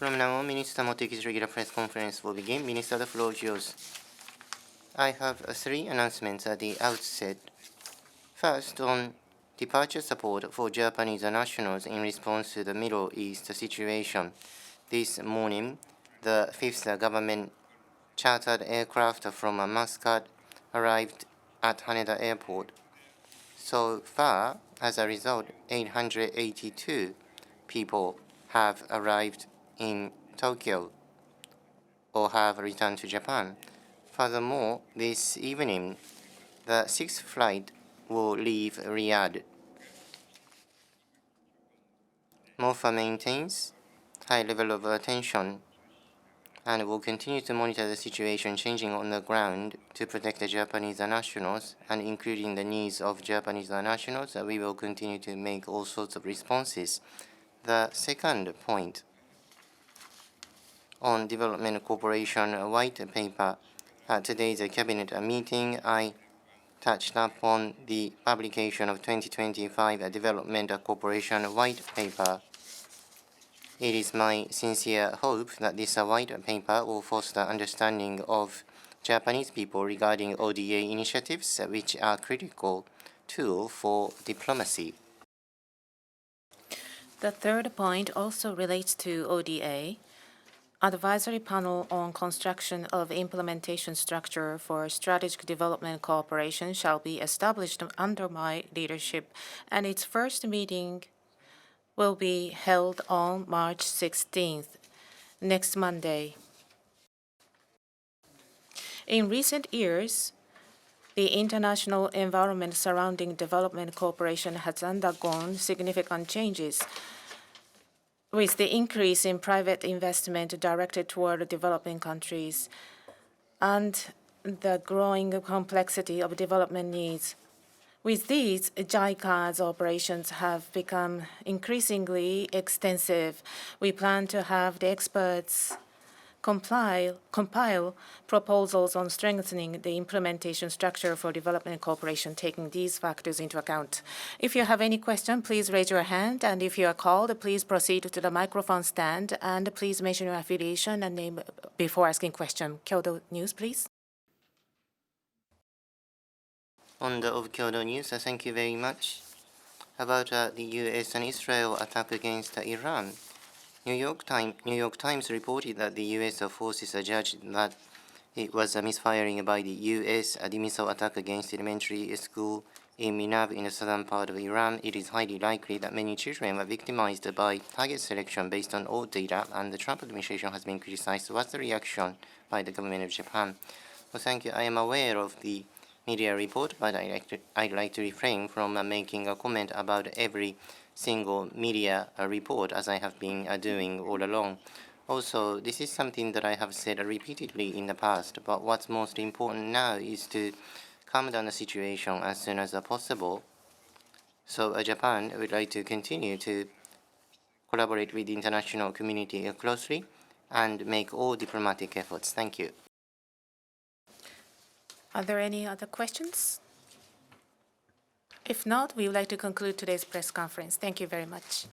From now on, Minister Motegi's regular press conference will begin. Minister, the floor is yours. I have three announcements at the outset. First, on departure support for Japanese nationals in response to the Middle East situation. This morning, the fifth government chartered aircraft from Muscat arrived at Haneda Airport. So far, as a result, 882 people have arrived in Tokyo or have returned to Japan. Furthermore, this evening, the sixth flight will leave Riyadh. MOFA maintains high level of attention and will continue to monitor the situation changing on the ground to protect the Japanese nationals, and including the needs of Japanese nationals, we will continue to make all sorts of responses. The second point, on development cooperation white paper, at today's cabinet meeting, I touched upon the publication of 2025 Development Cooperation White Paper. It is my sincere hope that this white paper will foster understanding of Japanese people regarding ODA initiatives, which are a critical tool for diplomacy. The third point also relates to ODA. Advisory panel on construction of implementation structure for strategic development cooperation shall be established under my leadership, and its first meeting will be held on March 16th, next Monday. In recent years, the international environment surrounding development cooperation has undergone significant changes. With the increase in private investment directed toward developing countries and the growing complexity of development needs. With these, JICA's operations have become increasingly extensive. We plan to have the experts compile proposals on strengthening the implementation structure for development cooperation, taking these factors into account. If you have any question, please raise your hand, and if you are called, please proceed to the microphone stand, and please mention your affiliation and name before asking question. Kyodo News, please. On the of Kyodo News, thank you very much. About the U.S. and Israel attack against Iran. New York Times reported that the U.S. forces judged that it was a misfiring by the U.S. The missile attack against elementary school in Minav in the southern part of Iran. It is highly likely that many children were victimized by target selection based on old data, and the Trump administration has been criticized. What's the reaction by the government of Japan? Well, thank you. I am aware of the media report, but I'd like to refrain from making a comment about every single media report, as I have been doing all along. Also, this is something that I have said repeatedly in the past, but what's most important now is to calm down the situation as soon as possible. So Japan would like to continue to collaborate with the international community closely and make all diplomatic efforts. Thank you. Are there any other questions? If not, we would like to conclude today's press conference. Thank you very much.